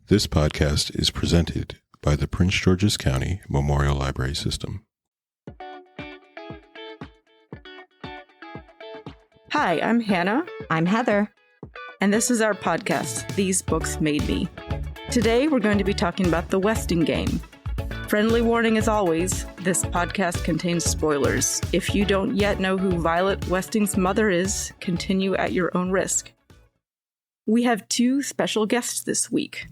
This podcast is presented by the Prince George's County Memorial Library System. Hi, I'm Hannah. I'm Heather. And this is our podcast, These Books Made Me. Today, we're going to be talking about The Westing Game. Friendly warning as always, this podcast contains spoilers. If you don't yet know who Violet Westing's mother is, continue at your own risk. We have two special guests this week.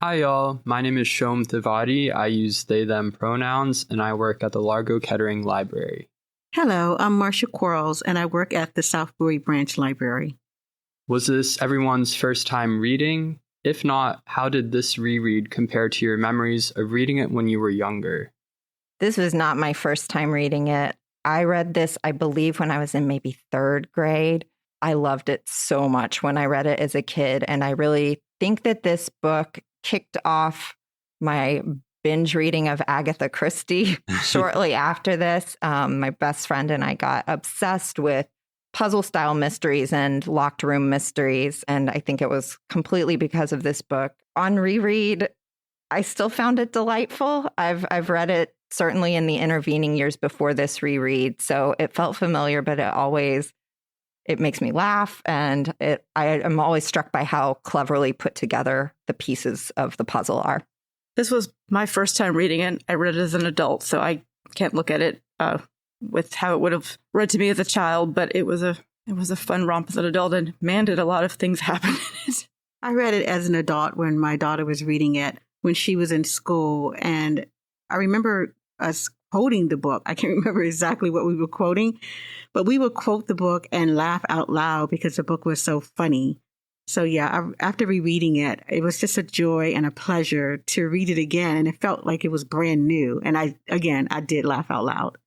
Hi y'all, my name is Shom Thivadi. I use they, them pronouns, and I work at the Largo Kettering Library. Hello, I'm Marcia Quarles, and I work at the Southbury Branch Library. Was this everyone's first time reading? If not, how did this reread compare to your memories of reading it when you were younger? This was not my first time reading it. I read this, I believe, when I was in maybe third grade. I loved it so much when I read it as a kid, and I really think that this book kicked off my binge reading of Agatha Christie shortly after this. My best friend and I got obsessed with puzzle-style mysteries and locked room mysteries, and I think it was completely because of this book. On reread, I still found it delightful. I've read it certainly in the intervening years before this reread, so it felt familiar, but it makes me laugh, and I am always struck by how cleverly put together the pieces of the puzzle are. This was my first time reading it. I read it as an adult, so I can't look at it with how it would have read to me as a child, but it was a fun romp as an adult, and man, did a lot of things happen in it. I read it as an adult when my daughter was reading it when she was in school, and I remember us quoting the book. I can't remember exactly what we were quoting, but we would quote the book and laugh out loud because the book was so funny. So yeah, after rereading it, it was just a joy and a pleasure to read it again, and it felt like it was brand new. And I did laugh out loud.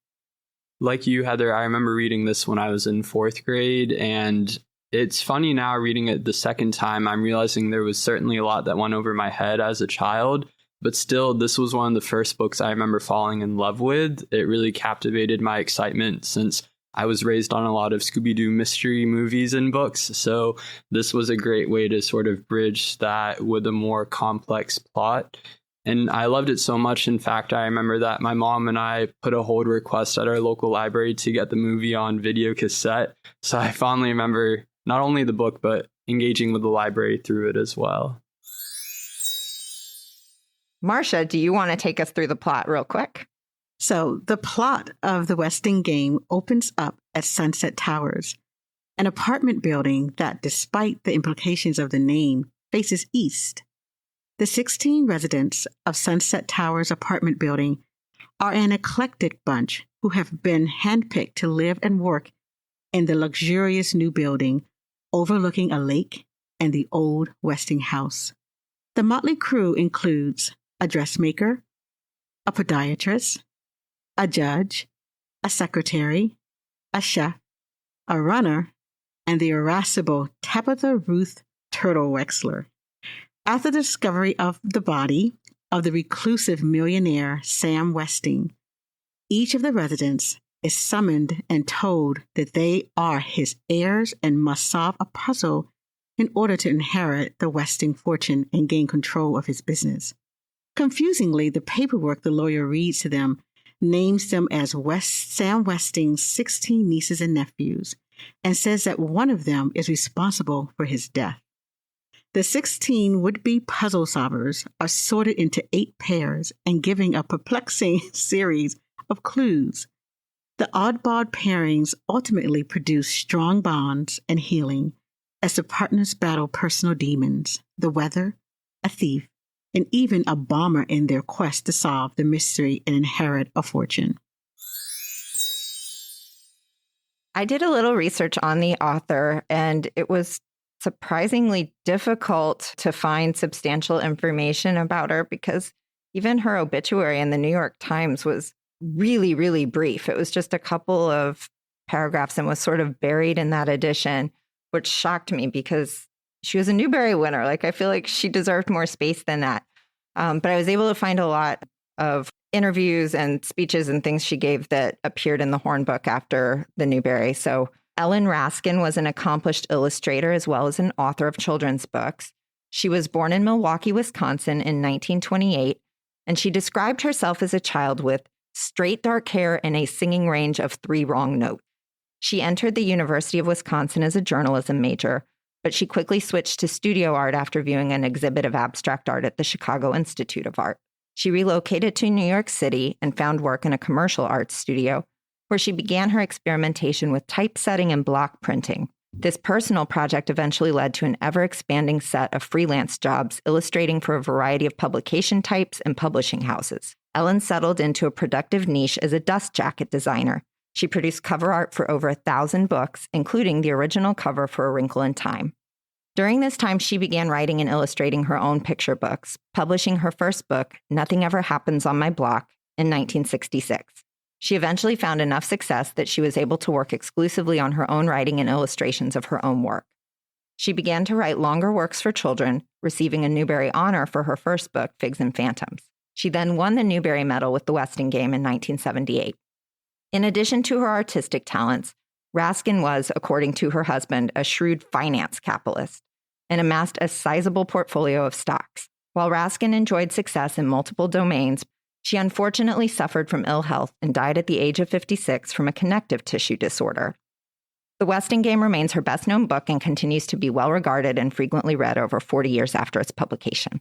Like you, Heather, I remember reading this when I was in fourth grade, and it's funny now reading it the second time. I'm realizing there was certainly a lot that went over my head as a child, but still, this was one of the first books I remember falling in love with. It really captivated my excitement since I was raised on a lot of Scooby-Doo mystery movies and books, so this was a great way to sort of bridge that with a more complex plot. And I loved it so much. In fact, I remember that my mom and I put a hold request at our local library to get the movie on video cassette. So I fondly remember not only the book, but engaging with the library through it as well. Marcia, do you want to take us through the plot real quick? So the plot of The Westing Game opens up at Sunset Towers, an apartment building that, despite the implications of the name, faces east. The 16 residents of Sunset Towers apartment building are an eclectic bunch who have been handpicked to live and work in the luxurious new building overlooking a lake and the old Westing house. The motley crew includes a dressmaker, a podiatrist, a judge, a secretary, a chef, a runner, and the irascible Tabitha Ruth Turtle Wexler. After the discovery of the body of the reclusive millionaire Sam Westing, each of the residents is summoned and told that they are his heirs and must solve a puzzle in order to inherit the Westing fortune and gain control of his business. Confusingly, the paperwork the lawyer reads to them names them as Sam Westing's 16 nieces and nephews and says that one of them is responsible for his death. The 16 would-be puzzle solvers are sorted into 8 pairs and given a perplexing series of clues. The oddball pairings ultimately produce strong bonds and healing as the partners battle personal demons, the weather, a thief, and even a bomber in their quest to solve the mystery and inherit a fortune. I did a little research on the author, and it was surprisingly difficult to find substantial information about her because even her obituary in the New York Times was really, really brief. It was just a couple of paragraphs and was sort of buried in that edition, which shocked me because she was a Newbery winner. Like, I feel like she deserved more space than that. But I was able to find a lot of interviews and speeches and things she gave that appeared in the Horn book after the Newbery. So Ellen Raskin was an accomplished illustrator as well as an author of children's books. She was born in Milwaukee, Wisconsin in 1928, and she described herself as a child with straight dark hair and a singing range of 3 wrong notes. She entered the University of Wisconsin as a journalism major, but she quickly switched to studio art after viewing an exhibit of abstract art at the Chicago Institute of Art. She relocated to New York City and found work in a commercial art studio, where she began her experimentation with typesetting and block printing. This personal project eventually led to an ever-expanding set of freelance jobs illustrating for a variety of publication types and publishing houses. Ellen settled into a productive niche as a dust jacket designer. She produced cover art for over 1,000 books, including the original cover for A Wrinkle in Time. During this time, she began writing and illustrating her own picture books, publishing her first book, Nothing Ever Happens on My Block, in 1966. She eventually found enough success that she was able to work exclusively on her own writing and illustrations of her own work. She began to write longer works for children, receiving a Newbery honor for her first book, Figs and Phantoms. She then won the Newbery Medal with the Weston Game in 1978. In addition to her artistic talents, Raskin was, according to her husband, a shrewd finance capitalist and amassed a sizable portfolio of stocks. While Raskin enjoyed success in multiple domains, she unfortunately suffered from ill health and died at the age of 56 from a connective tissue disorder. The Weston Game remains her best-known book and continues to be well-regarded and frequently read over 40 years after its publication.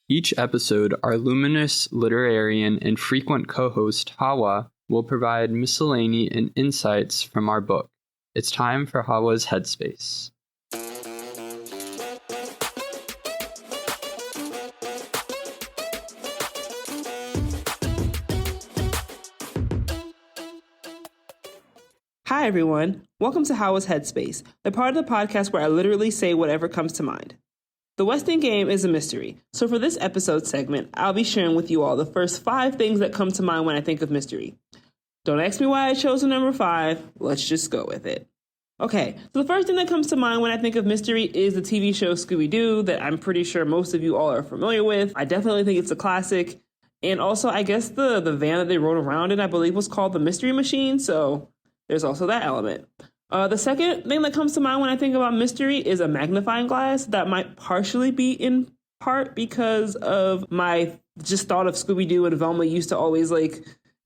Each episode, our luminous literarian and frequent co-host, Hawa, will provide miscellany and insights from our book. It's time for Hawa's Headspace. Hi, everyone. Welcome to Hawa's Headspace, the part of the podcast where I literally say whatever comes to mind. The Weston Game is a mystery, so for this episode segment, I'll be sharing with you all the first 5 things that come to mind when I think of mystery. Don't ask me why I chose the number 5, let's just go with it. Okay, so the first thing that comes to mind when I think of mystery is the TV show Scooby-Doo that I'm pretty sure most of you all are familiar with. I definitely think it's a classic, and also I guess the van that they rode around in, I believe, was called the Mystery Machine, so there's also that element. The second thing that comes to mind when I think about mystery is a magnifying glass. That might partially be in part because of my just thought of Scooby-Doo, and Velma used to always,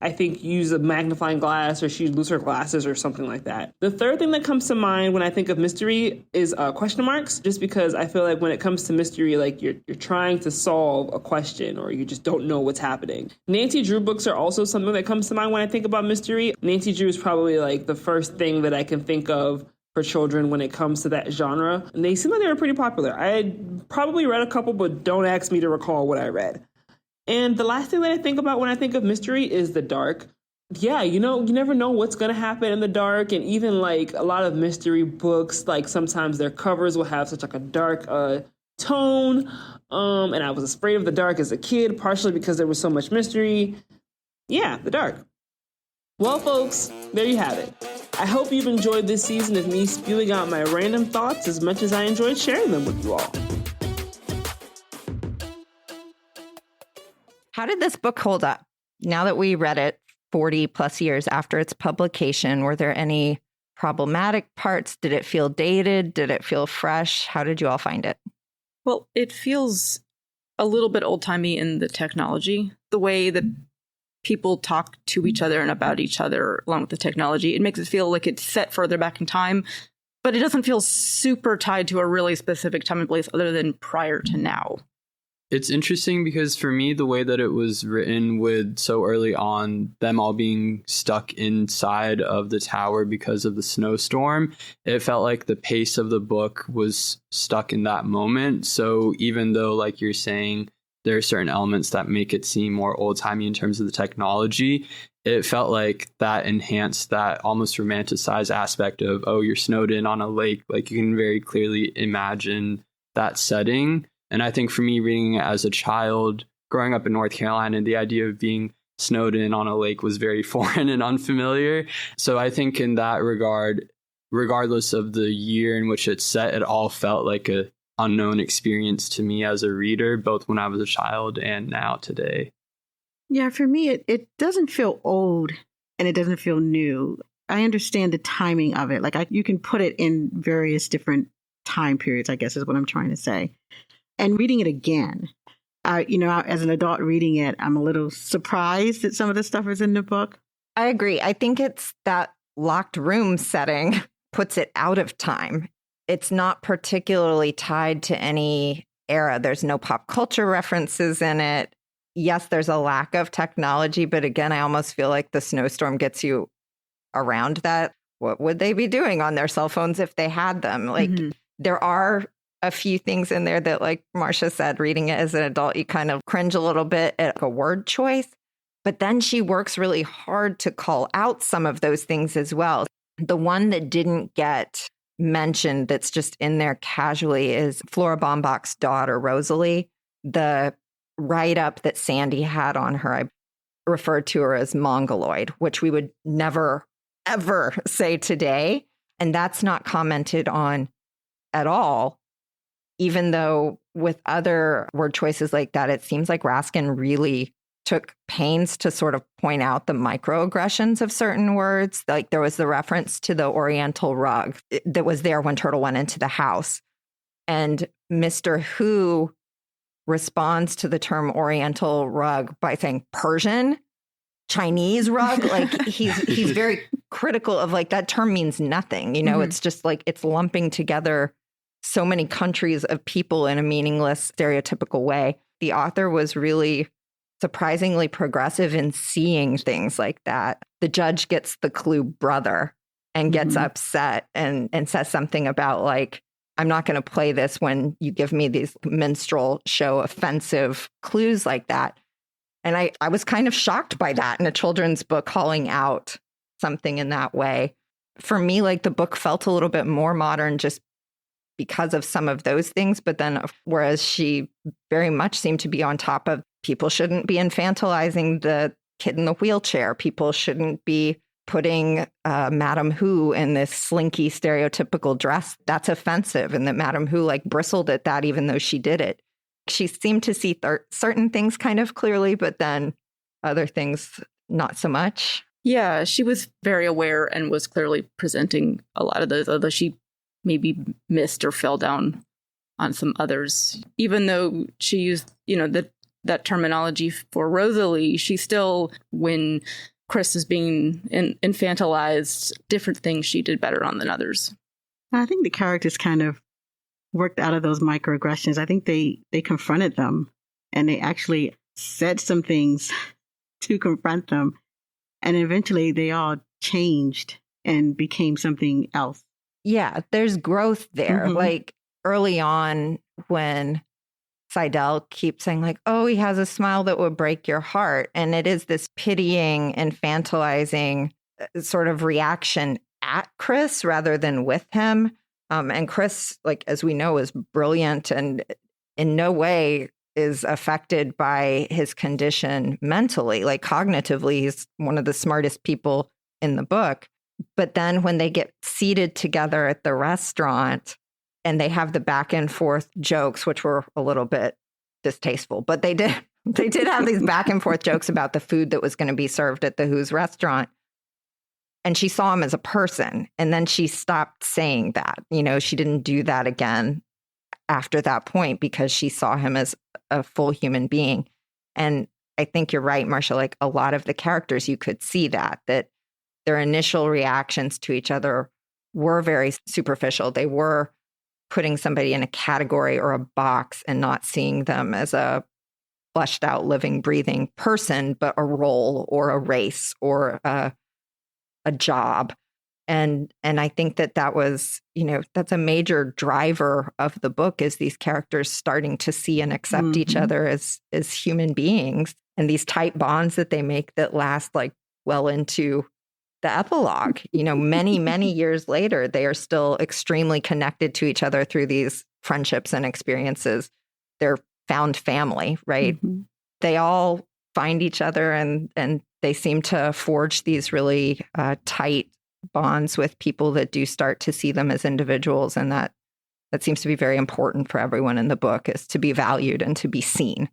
I think, use a magnifying glass, or she'd lose her glasses or something like that. The third thing that comes to mind when I think of mystery is question marks, just because I feel like when it comes to mystery, you're trying to solve a question or you just don't know what's happening. Nancy Drew books are also something that comes to mind when I think about mystery. Nancy Drew is probably the first thing that I can think of for children when it comes to that genre. And they seem like they were pretty popular. I had probably read a couple, but don't ask me to recall what I read. And the last thing that I think about when I think of mystery is the dark. Yeah, you never know what's going to happen in the dark. And even a lot of mystery books, sometimes their covers will have such a dark tone. And I was afraid of the dark as a kid, partially because there was so much mystery. Yeah, the dark. Well, folks, there you have it. I hope you've enjoyed this season of me spewing out my random thoughts as much as I enjoyed sharing them with you all. How did this book hold up? Now that we read it 40 plus years after its publication, were there any problematic parts? Did it feel dated? Did it feel fresh? How did you all find it? Well, it feels a little bit old-timey in the technology, the way that people talk to each other and about each other along with the technology. It makes it feel like it's set further back in time, but it doesn't feel super tied to a really specific time and place other than prior to now. It's interesting because for me, the way that it was written with so early on, them all being stuck inside of the tower because of the snowstorm, it felt like the pace of the book was stuck in that moment. So even though, like you're saying, there are certain elements that make it seem more old-timey in terms of the technology, it felt like that enhanced that almost romanticized aspect of, oh, you're snowed in on a lake. You can very clearly imagine that setting. And I think for me, reading it as a child, growing up in North Carolina, the idea of being snowed in on a lake was very foreign and unfamiliar. So I think in that regard, regardless of the year in which it's set, it all felt like an unknown experience to me as a reader, both when I was a child and now today. Yeah, for me, it doesn't feel old and it doesn't feel new. I understand the timing of it. You can put it in various different time periods, I guess is what I'm trying to say. And reading it again, as an adult reading it, I'm a little surprised that some of the stuff is in the book. I agree. I think it's that locked room setting puts it out of time. It's not particularly tied to any era. There's no pop culture references in it. Yes, there's a lack of technology, but again, I almost feel like the snowstorm gets you around that. What would they be doing on their cell phones if they had them? Like, there are a few things in there that, like Marcia said, reading it as an adult, you kind of cringe a little bit at a word choice. But then she works really hard to call out some of those things as well. The one that didn't get mentioned that's just in there casually is Flora Baumbach's daughter, Rosalie. The write-up that Sandy had on her, I referred to her as Mongoloid, which we would never, ever say today. And that's not commented on at all, even though with other word choices like that, it seems like Raskin really took pains to sort of point out the microaggressions of certain words. Like there was the reference to the Oriental rug that was there when Turtle went into the house. And Mr. Who responds to the term Oriental rug by saying Persian, Chinese rug. Like he's very critical of like that term means nothing. You know, it's just like it's lumping together so many countries of people in a meaningless, stereotypical way. The author was really surprisingly progressive in seeing things like that. The judge gets the clue brother and gets upset and says something about like, I'm not going to play this when you give me these minstrel show offensive clues like that. And I was kind of shocked by that in a children's book, calling out something in that way. For me, like the book felt a little bit more modern just because of some of those things. But then whereas she very much seemed to be on top of people shouldn't be infantilizing the kid in the wheelchair. People shouldn't be putting Madame Who in this slinky stereotypical dress. That's offensive. And that Madame Who like bristled at that, even though she did it. She seemed to see certain things kind of clearly, but then other things not so much. Yeah, she was very aware and was clearly presenting a lot of those, although she maybe missed or fell down on some others. Even though she used, that terminology for Rosalie, she still, when Chris is being infantilized, different things she did better on than others. I think the characters kind of worked out of those microaggressions. I think they confronted them and they actually said some things to confront them. And eventually they all changed and became something else. Yeah, there's growth there. Like early on when Seidel keeps saying like, oh, he has a smile that would break your heart. And it is this pitying, infantilizing sort of reaction at Chris rather than with him. And Chris, like, as we know, is brilliant and in no way is affected by his condition mentally. Like cognitively, he's one of the smartest people in the book. But then when they get seated together at the restaurant and they have the back and forth jokes, which were a little bit distasteful, but they did have these back and forth jokes about the food that was going to be served at the Who's restaurant. And she saw him as a person. And then she stopped saying that. She didn't do that again after that point because she saw him as a full human being. And I think you're right, Marcia, like a lot of the characters, you could see that their initial reactions to each other were very superficial. They were putting somebody in a category or a box and not seeing them as a fleshed out, living, breathing person, but a role or a race or a job. And I think that was, that's a major driver of the book is these characters starting to see and accept each other as human beings and these tight bonds that they make that last like well into the epilogue. Many, many years later, they are still extremely connected to each other through these friendships and experiences. They're found family, right? They all find each other and they seem to forge these really tight bonds with people that do start to see them as individuals. And that seems to be very important for everyone in the book is to be valued and to be seen.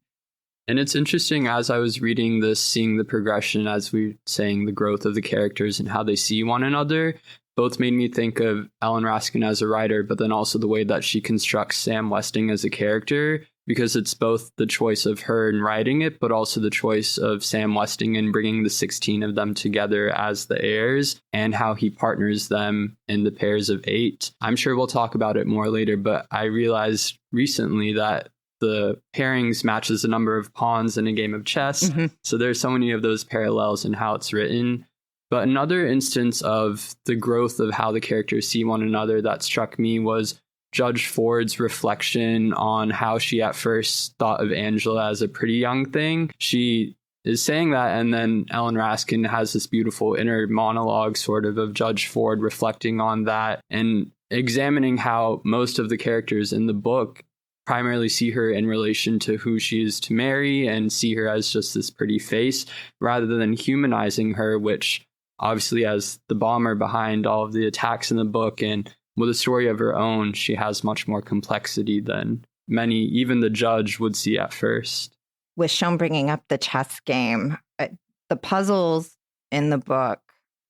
And it's interesting as I was reading this, seeing the progression, as we were saying, the growth of the characters and how they see one another. both made me think of Ellen Raskin as a writer, but then also the way that she constructs Sam Westing as a character, because it's both the choice of her in writing it, but also the choice of Sam Westing in bringing the 16 of them together as the heirs and how he partners them in the pairs of 8. I'm sure we'll talk about it more later, but I realized recently that the pairings matches the number of pawns in a game of chess. Mm-hmm. So there's so many of those parallels in how it's written. But another instance of the growth of how the characters see one another that struck me was Judge Ford's reflection on how she at first thought of Angela as a pretty young thing. She is saying that, and then Ellen Raskin has this beautiful inner monologue sort of Judge Ford reflecting on that and examining how most of the characters in the book primarily see her in relation to who she is to marry and see her as just this pretty face rather than humanizing her, which obviously as the bomber behind all of the attacks in the book and with a story of her own, she has much more complexity than many, even the judge, would see at first. With Sean bringing up the chess game, the puzzles in the book,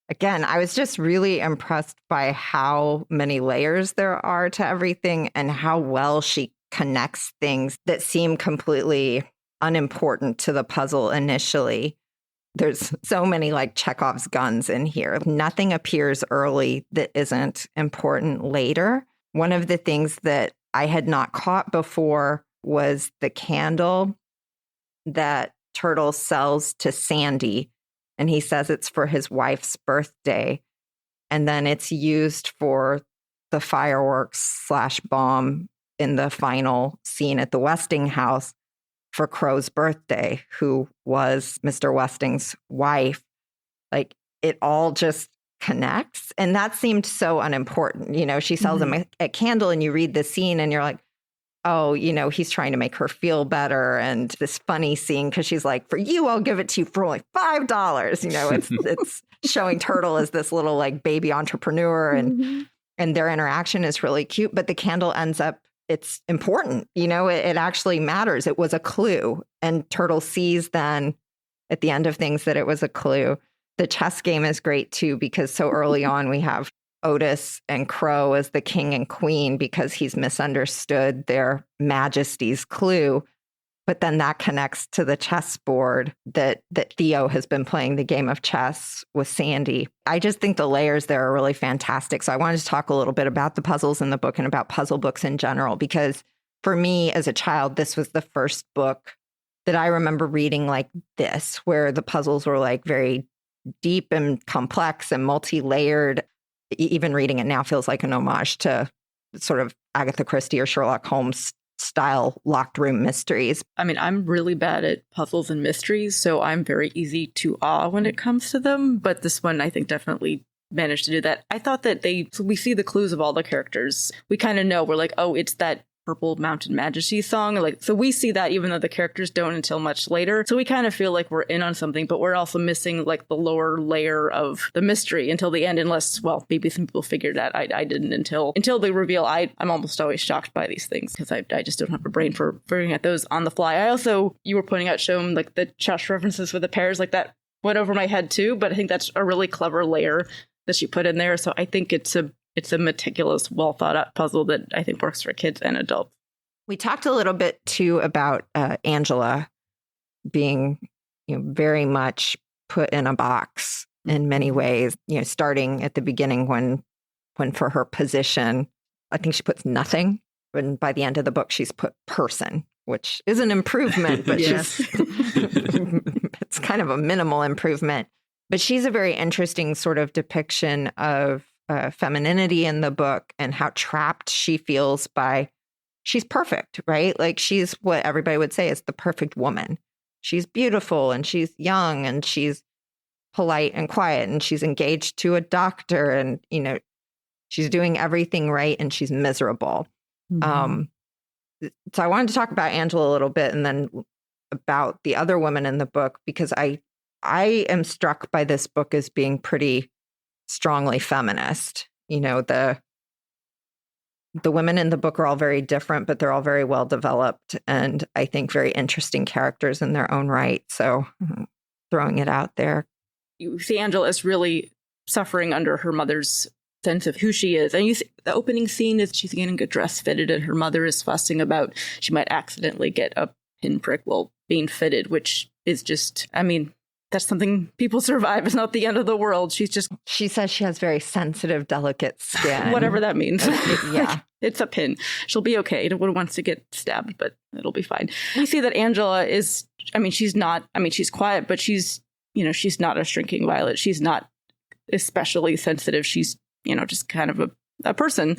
again, I was just really impressed by how many layers there are to everything and how well she connects things that seem completely unimportant to the puzzle initially. There's so many like Chekhov's guns in here. Nothing appears early that isn't important later. One of the things that I had not caught before was the candle that Turtle sells to Sandy. And he says it's for his wife's birthday. And then it's used for the fireworks / bomb in the final scene at the Westing house for Crow's birthday, who was Mr. Westing's wife. Like, it all just connects. And that seemed so unimportant. You know, she sells him a candle and you read the scene and you're like, oh, you know, he's trying to make her feel better. And this funny scene, because she's like, for you, I'll give it to you for only $5. You know, it's showing Turtle as this little like baby entrepreneur and their interaction is really cute. But the candle ends up, it's important, you know, it actually matters. It was a clue. And Turtle sees then at the end of things that it was a clue. The chess game is great, too, because so early on we have Otis and Crow as the king and queen because he's misunderstood their majesty's clue. But then that connects to the chessboard that Theo has been playing the game of chess with Sandy. I just think the layers there are really fantastic. So I wanted to talk a little bit about the puzzles in the book and about puzzle books in general, because for me as a child, this was the first book that I remember reading like this, where the puzzles were like very deep and complex and multi-layered. Even reading it now feels like an homage to sort of Agatha Christie or Sherlock Holmes style locked room mysteries. I mean, I'm really bad at puzzles and mysteries, so I'm very easy to awe when it comes to them. But this one, I think, definitely managed to do that. I thought that we see the clues of all the characters. We kind of know, we're like, oh, it's that Purple Mountain Majesty song. Like, so we see that even though the characters don't until much later. So we kind of feel like we're in on something, but we're also missing like the lower layer of the mystery until the end, unless, well, maybe some people figured that. I didn't until the reveal. I'm almost always shocked by these things because I just don't have a brain for figuring out those on the fly. I also, you were pointing out, Shom, like the chess references with the pairs, like that went over my head too, but I think that's a really clever layer that she put in there. So I think it's a meticulous, well thought out puzzle that I think works for kids and adults. We talked a little bit too about Angela being, very much put in a box in many ways. Starting at the beginning when for her position, I think she puts nothing, and by the end of the book, she's put person, which is an improvement, but it's kind of a minimal improvement. But she's a very interesting sort of depiction of femininity in the book and how trapped she feels by, she's perfect, right? Like she's what everybody would say is the perfect woman. She's beautiful and she's young and she's polite and quiet and she's engaged to a doctor and, she's doing everything right and she's miserable. So I wanted to talk about Angela a little bit and then about the other women in the book, because I am struck by this book as being pretty strongly feminist. The women in the book are all very different, but they're all very well developed and I think very interesting characters in their own right. So throwing it out there. You see Angela is really suffering under her mother's sense of who she is. And the opening scene is she's getting a dress fitted and her mother is fussing about she might accidentally get a pinprick while being fitted, which is just, I mean, that's something people survive. It's not the end of the world. She says she has very sensitive, delicate skin. Whatever that means. Yeah. It's a pin. She'll be okay. No one wants to get stabbed, but it'll be fine. We see that Angela is, she's quiet, but she's not a shrinking violet. She's not especially sensitive. She's, just kind of a person.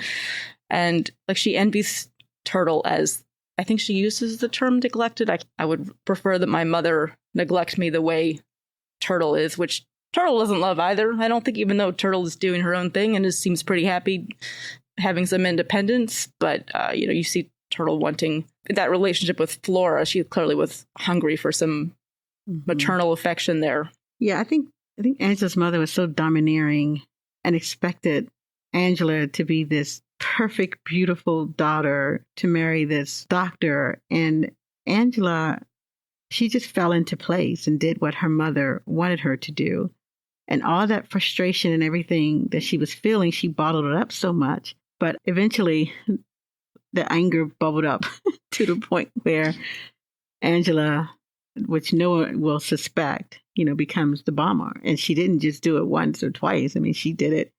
And like she envies Turtle as, I think she uses the term neglected. I would prefer that my mother neglect me the way Turtle is, which Turtle doesn't love either. I don't think, even though Turtle is doing her own thing and seems pretty happy having some independence. But, you see Turtle wanting that relationship with Flora. She clearly was hungry for some maternal affection there. Yeah, I think Angela's mother was so domineering and expected Angela to be this perfect, beautiful daughter to marry this doctor. And Angela, she just fell into place and did what her mother wanted her to do. And all that frustration and everything that she was feeling, she bottled it up so much. But eventually, the anger bubbled up to the point where Angela, which no one will suspect, becomes the bomber. And she didn't just do it once or twice. I mean, she did it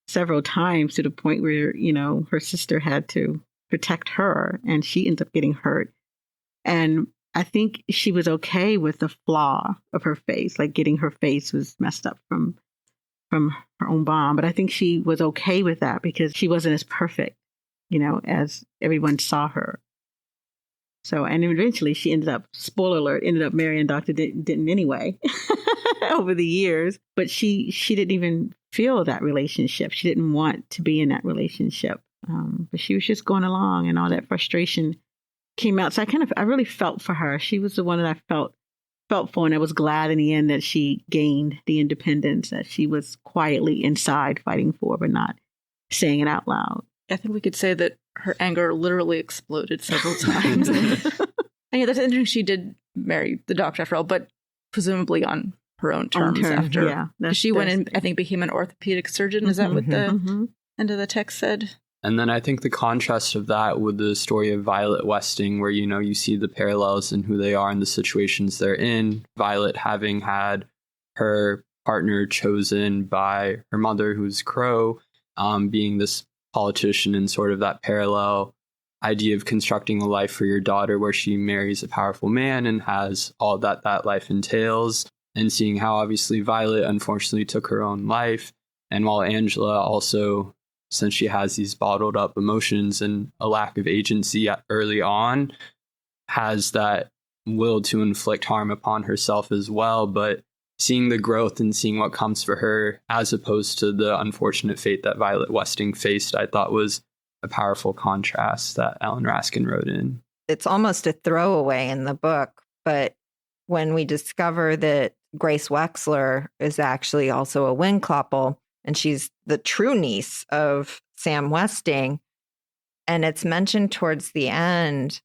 several times to the point where, her sister had to protect her and she ends up getting hurt. And I think she was okay with the flaw of her face, like getting her face was messed up from her own bomb. But I think she was okay with that because she wasn't as perfect, as everyone saw her. So, and eventually she ended up, spoiler alert, ended up marrying Dr. Denton anyway over the years. But she didn't even feel that relationship. She didn't want to be in that relationship. But she was just going along and all that frustration came out. So I really felt for her. She was the one that I felt for. And I was glad in the end that she gained the independence that she was quietly inside fighting for, but not saying it out loud. I think we could say that her anger literally exploded several times. And that's interesting. She did marry the doctor after all, but presumably on her own terms after. Yeah, she went and I think became an orthopedic surgeon. Is that what the end of the text said? And then I think the contrast of that with the story of Violet Westing, where, you see the parallels in who they are and the situations they're in. Violet having had her partner chosen by her mother, who's Crow, being this politician, and sort of that parallel idea of constructing a life for your daughter where she marries a powerful man and has all that life entails, and seeing how obviously Violet unfortunately took her own life. And while Angela also, since she has these bottled up emotions and a lack of agency early on, has that will to inflict harm upon herself as well. But seeing the growth and seeing what comes for her, as opposed to the unfortunate fate that Violet Westing faced, I thought was a powerful contrast that Ellen Raskin wrote in. It's almost a throwaway in the book, but when we discover that Grace Wexler is actually also a Winkloppel, and she's the true niece of Sam Westing, and it's mentioned towards the end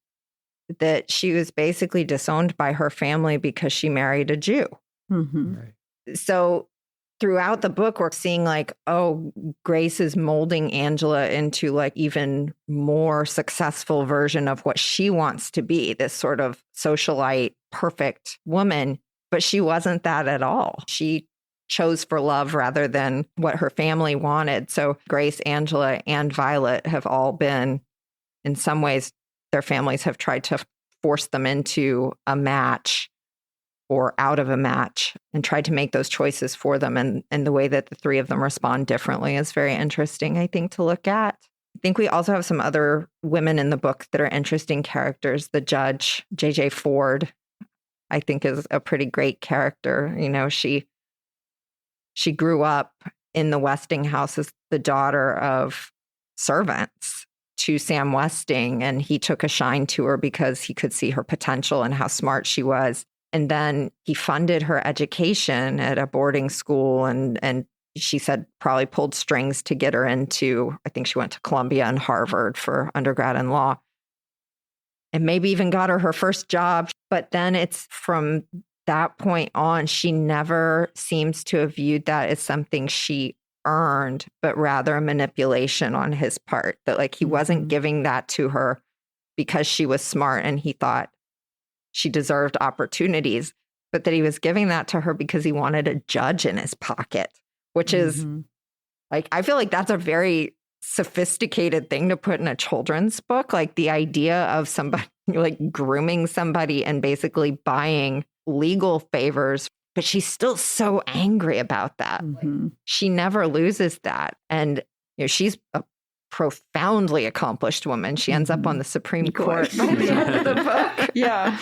that she was basically disowned by her family because she married a Jew. Mm-hmm. Right. So throughout the book, we're seeing Grace is molding Angela into even more successful version of what she wants to be, this sort of socialite, perfect woman. But she wasn't that at all. She chose for love rather than what her family wanted. So Grace, Angela, and Violet have all been, in some ways, their families have tried to force them into a match or out of a match and tried to make those choices for them. And the way that the three of them respond differently is very interesting, I think, to look at. I think we also have some other women in the book that are interesting characters. The judge, J.J. Ford, I think is a pretty great character. She grew up in the Westing house as the daughter of servants to Sam Westing, and he took a shine to her because he could see her potential and how smart she was. And then he funded her education at a boarding school, and she said probably pulled strings to get her into, I think she went to Columbia and Harvard for undergrad in law, and maybe even got her first job. But then it's from that point on, she never seems to have viewed that as something she earned, but rather a manipulation on his part. That like he wasn't giving that to her because she was smart and he thought she deserved opportunities, but that he was giving that to her because he wanted a judge in his pocket, which is like, I feel like that's a very sophisticated thing to put in a children's book. Like the idea of somebody like grooming somebody and basically buying legal favors, but she's still so angry about that. She never loses that. And you know, she's a profoundly accomplished woman. She ends up on the Supreme Court by the end of the book. Yeah.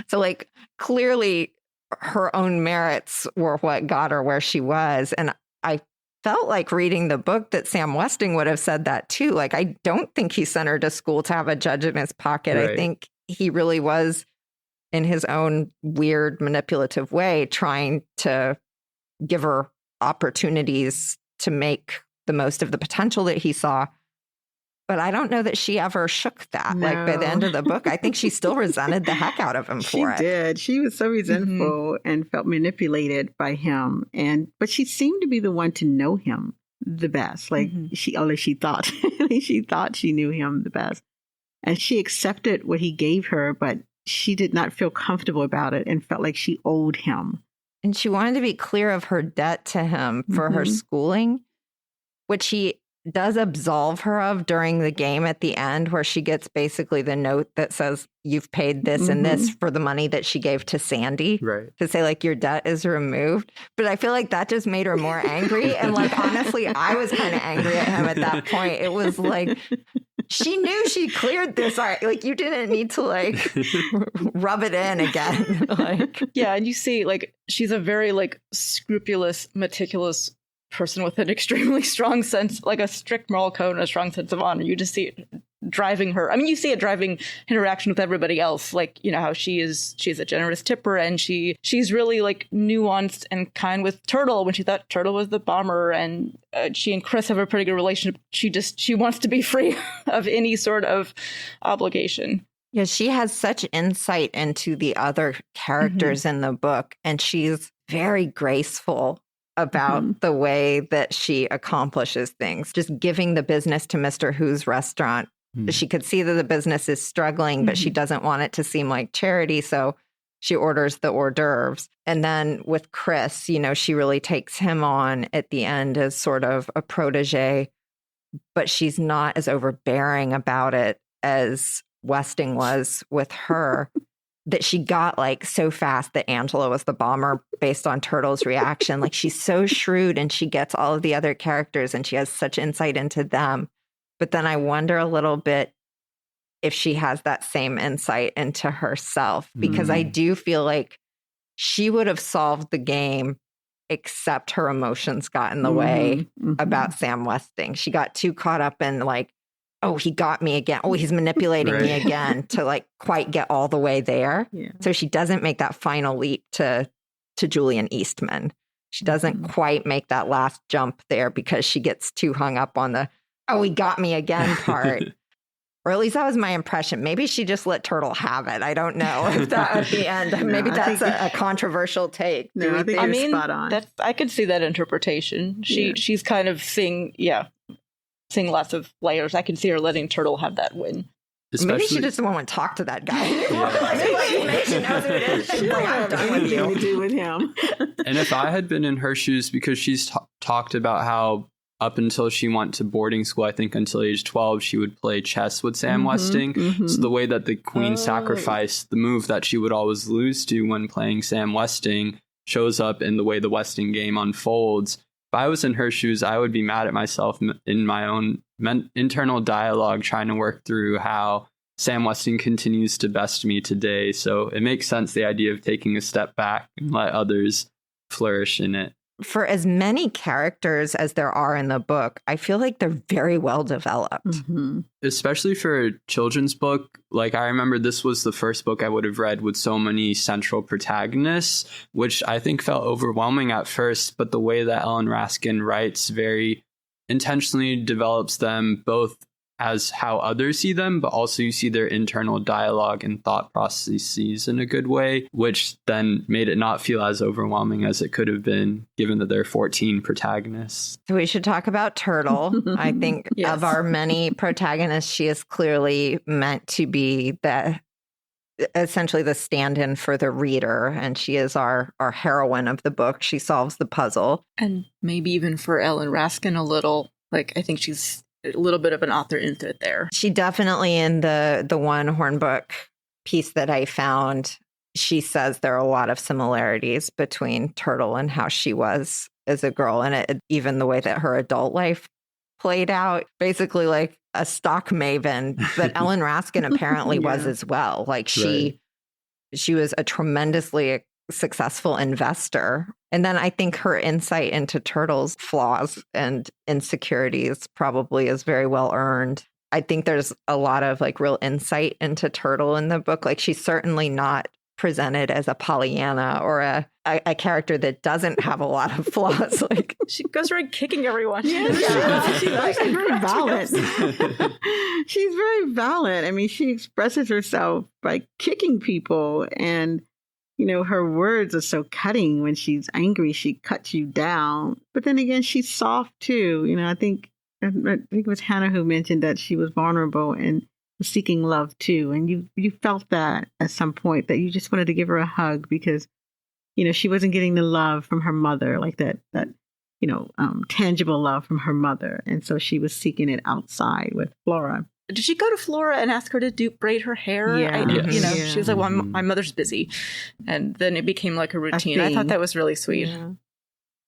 So like clearly her own merits were what got her where she was. And I felt like reading the book that Sam Westing would have said that too. Like, I don't think he sent her to school to have a judge in his pocket. Right. I think he really was, in his own weird manipulative way, trying to give her opportunities to make the most of the potential that he saw. But I don't know that she ever shook that. No. Like by the end of the book, I think she still resented the heck out of him for it. She did. She was so resentful and felt manipulated by him. But she seemed to be the one to know him the best. Like she thought. She thought she knew him the best. And she accepted what he gave her, but she did not feel comfortable about it and felt like she owed him. And she wanted to be clear of her debt to him for her schooling, which he does absolve her of during the game at the end, where she gets basically the note that says, you've paid this and this for the money that she gave to Sandy. Right. To say, like, your debt is removed. But I feel like that just made her more angry. And, like, honestly, I was kind of angry at him at that point. It was like, she knew she cleared this. Like, you didn't need to, like, rub it in again. Like, yeah, and you see, like, she's a very, like, scrupulous, meticulous person with an extremely strong sense, like a strict moral code and a strong sense of honor. You just see it driving her. I mean, you see it driving interaction with everybody else. Like, you know, how she's a generous tipper, and she's really like nuanced and kind with Turtle when she thought Turtle was the bomber, and she and Chris have a pretty good relationship. She wants to be free of any sort of obligation. yeah, she has such insight into the other characters in the book, and she's very graceful about the way that she accomplishes things. Just giving the business to Mr. Who's restaurant. She could see that the business is struggling, but she doesn't want it to seem like charity. So she orders the hors d'oeuvres. And then with Chris, you know, she really takes him on at the end as sort of a protege, but she's not as overbearing about it as Westing was with her. That she got like so fast that Angela was the bomber based on Turtle's reaction. Like, she's so shrewd and she gets all of the other characters and she has such insight into them. But then I wonder a little bit if she has that same insight into herself, because I do feel like she would have solved the game, except her emotions got in the way about Sam Westing. She got too caught up in like, oh, he got me again. Oh, he's manipulating me again, to like quite get all the way there. Yeah. So she doesn't make that final leap to Julian Eastman. She doesn't quite make that last jump there because she gets too hung up on the, oh, he got me again part. Or at least that was my impression. Maybe she just let Turtle have it. I don't know if that at the end. Maybe that's a controversial take. No, I think you're spot on. I could see that interpretation. She's kind of seeing lots of layers. I can see her letting Turtle have that win. Maybe she just won't want to talk to that guy. Maybe she knows who it is. She's like, I'm done with you. To do with him. And if I had been in her shoes, because she's talked about how up until she went to boarding school, I think until age 12, she would play chess with Sam Westing. So the way that the queen sacrificed, the move that she would always lose to when playing Sam Westing, shows up in the way the Westing game unfolds. If I was in her shoes, I would be mad at myself in my own internal dialogue, trying to work through how Sam Westing continues to best me today. So it makes sense, the idea of taking a step back and let others flourish in it. For as many characters as there are in the book, I feel like they're very well developed. Especially for a children's book. Like, I remember this was the first book I would have read with so many central protagonists, which I think felt overwhelming at first. But the way that Ellen Raskin writes very intentionally develops them both as how others see them, but also you see their internal dialogue and thought processes in a good way, which then made it not feel as overwhelming as it could have been, given that there are 14 protagonists. So we should talk about Turtle. I think Yes. of our many protagonists, she is clearly meant to be essentially the stand-in for the reader, and she is our heroine of the book. She solves the puzzle. And maybe even for Ellen Raskin a little. Like, I think she's a little bit of an author input there. She definitely, in the one Hornbook piece that I found, she says there are a lot of similarities between Turtle and how she was as a girl, and even the way that her adult life played out, basically like a stock maven, but Ellen Raskin apparently was as well. Like she was a tremendously successful investor. And then I think her insight into Turtle's flaws and insecurities probably is very well earned. I think there's a lot of like real insight into Turtle in the book. Like she's certainly not presented as a Pollyanna or a character that doesn't have a lot of flaws. Like She goes around kicking everyone. Yeah. She likes She's very valid. valid. She's very valid. I mean, she expresses herself by kicking people, and you know, her words are so cutting. When she's angry, she cuts you down. But then again, she's soft too. You know, I think it was Hannah who mentioned that she was vulnerable and was seeking love too. And you felt that at some point, that you just wanted to give her a hug because, you know, she wasn't getting the love from her mother, like that you know, tangible love from her mother. And so she was seeking it outside with Flora. Did she go to Flora and ask her to braid her hair? Yeah. You know, Yeah. she was like, well, my mother's busy. And then it became like a routine. I thought thing. that was really sweet. Yeah.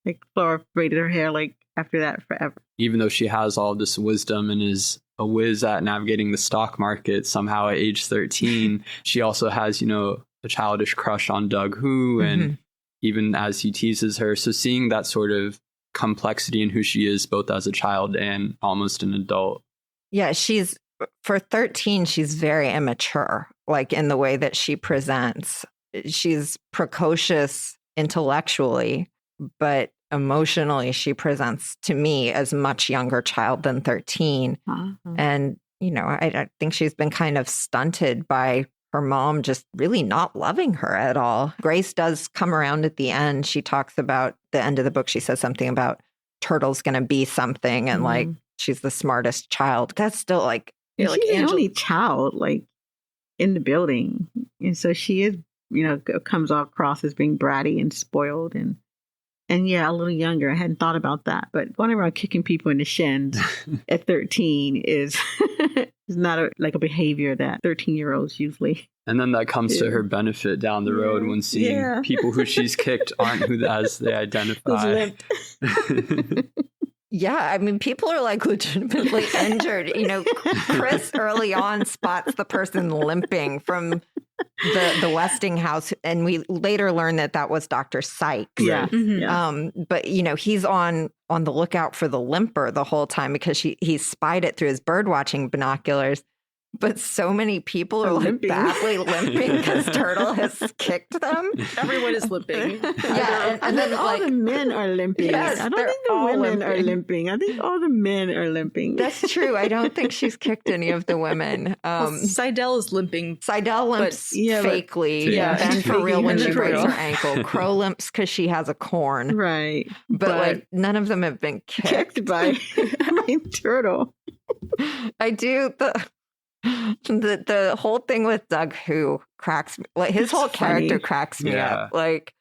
Like Flora braided her hair like after that forever. Even though she has all this wisdom and is a whiz at navigating the stock market, somehow at age 13, she also has, you know, a childish crush on Doug Who, and even as he teases her. So seeing that sort of complexity in who she is, both as a child and almost an adult. Yeah, for 13, she's very immature, like in the way that she presents. She's precocious intellectually, but emotionally, she presents to me as much younger child than 13. And, you know, I think she's been kind of stunted by her mom just really not loving her at all. Grace does come around at the end. She talks about the end of the book. She says something about Turtle's going to be something, and like she's the smartest child. That's still like, And like she's the Angela- only child like in the building. And so she is, you know, comes across as being bratty and spoiled and yeah, a little younger. I hadn't thought about that. But going around kicking people in the shins at 13 is not a behavior that 13-year-olds usually. And then that comes to her benefit down the road when seeing people who she's kicked aren't who as they identify. yeah, I mean, people are like legitimately injured. You know, Chris early on spots the person limping from the Westinghouse, and we later learn that was Dr. Sykes. Yeah. But you know, he's on the lookout for the limper the whole time because he spied it through his bird watching binoculars. But so many people are like limping. badly limping because Turtle has kicked them. Everyone is limping. Yeah, and then all like the men are limping. Yes, I don't they're think the all women are limping. limping. I think all the men are limping. that's true. I don't think she's kicked any of the women. Seidel is limping. Seidel limps yeah, but- fakely, Yeah. Ben for real when she For breaks real. her ankle. Crow limps because she has a corn. Right. But like none of them have been kicked. kicked by my Turtle. I do the whole thing with Doug Who cracks me. Like his whole character funny. cracks me Yeah. up. Like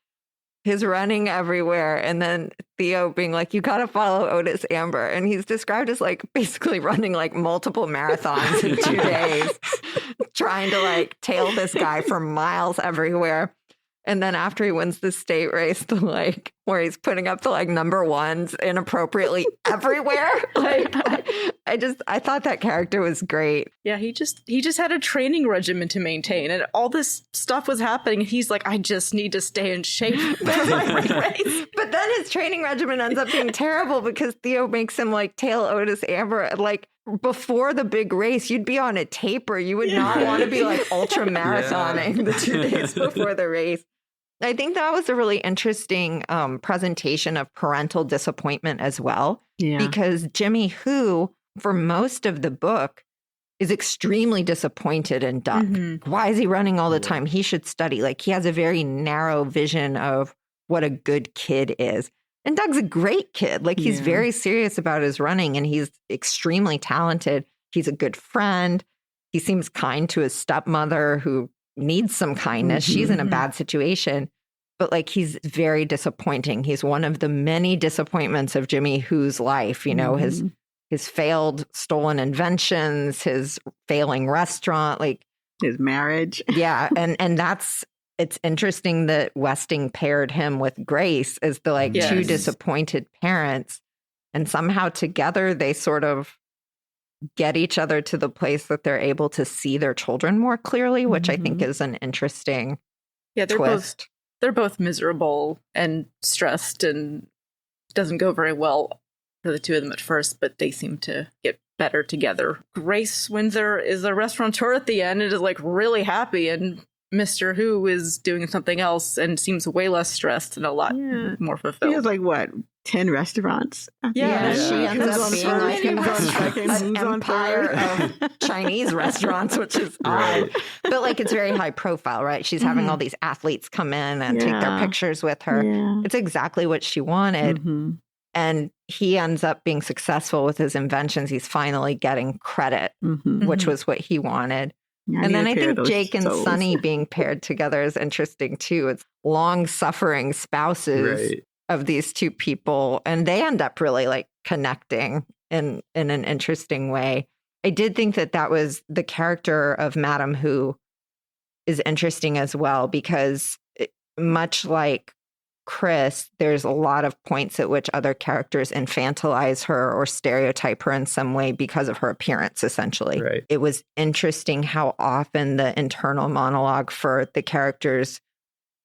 his running everywhere, and then Theo being like, "You got to follow Otis Amber," and he's described as like basically running like multiple marathons in 2 days, trying to like tail this guy for miles everywhere. And then after he wins the state race, where he's putting up the like number ones inappropriately everywhere. Like I thought that character was great. Yeah, he just had a training regimen to maintain, and all this stuff was happening. And he's like, I just need to stay in shape for my race. But then his training regimen ends up being terrible because Theo makes him like tail Otis Amber. Like before the big race, you'd be on a taper. You would not want to be like ultra marathoning the 2 days before the race. I think that was a really interesting presentation of parental disappointment as well. Yeah. Because Jimmy Who for most of the book, is extremely disappointed in Doug. Why is he running all the time? He should study. Like, he has a very narrow vision of what a good kid is. And Doug's a great kid. Like, he's very serious about his running, and he's extremely talented. He's a good friend. He seems kind to his stepmother, who needs some kindness. She's in a bad situation. But, like, he's very disappointing. He's one of the many disappointments of Jimmy Who's life, you know, his failed stolen inventions, his failing restaurant, like his marriage. Yeah. And it's interesting that Westing paired him with Grace as the like two disappointed parents. And somehow together they sort of get each other to the place that they're able to see their children more clearly, which I think is an interesting twist. They're both miserable and stressed, and doesn't go very well for the two of them at first, but they seem to get better together. Grace Windsor is a restaurateur at the end and is like really happy, and Mr. Who is doing something else and seems way less stressed and a lot more fulfilled. He has like, what, 10 restaurants? She ends up being like an empire of Chinese restaurants, which is odd. But like, it's very high profile, right? She's having all these athletes come in and take their pictures with her. It's exactly what she wanted. And he ends up being successful with his inventions. He's finally getting credit, which was what he wanted. And then I think Jake and Sonny being paired together is interesting too. It's long-suffering spouses of these two people, and they end up really like connecting in an interesting way. I did think that was the character of Madam Who is interesting as well, because much like Chris, there's a lot of points at which other characters infantilize her or stereotype her in some way because of her appearance, essentially. It was interesting how often the internal monologue for the characters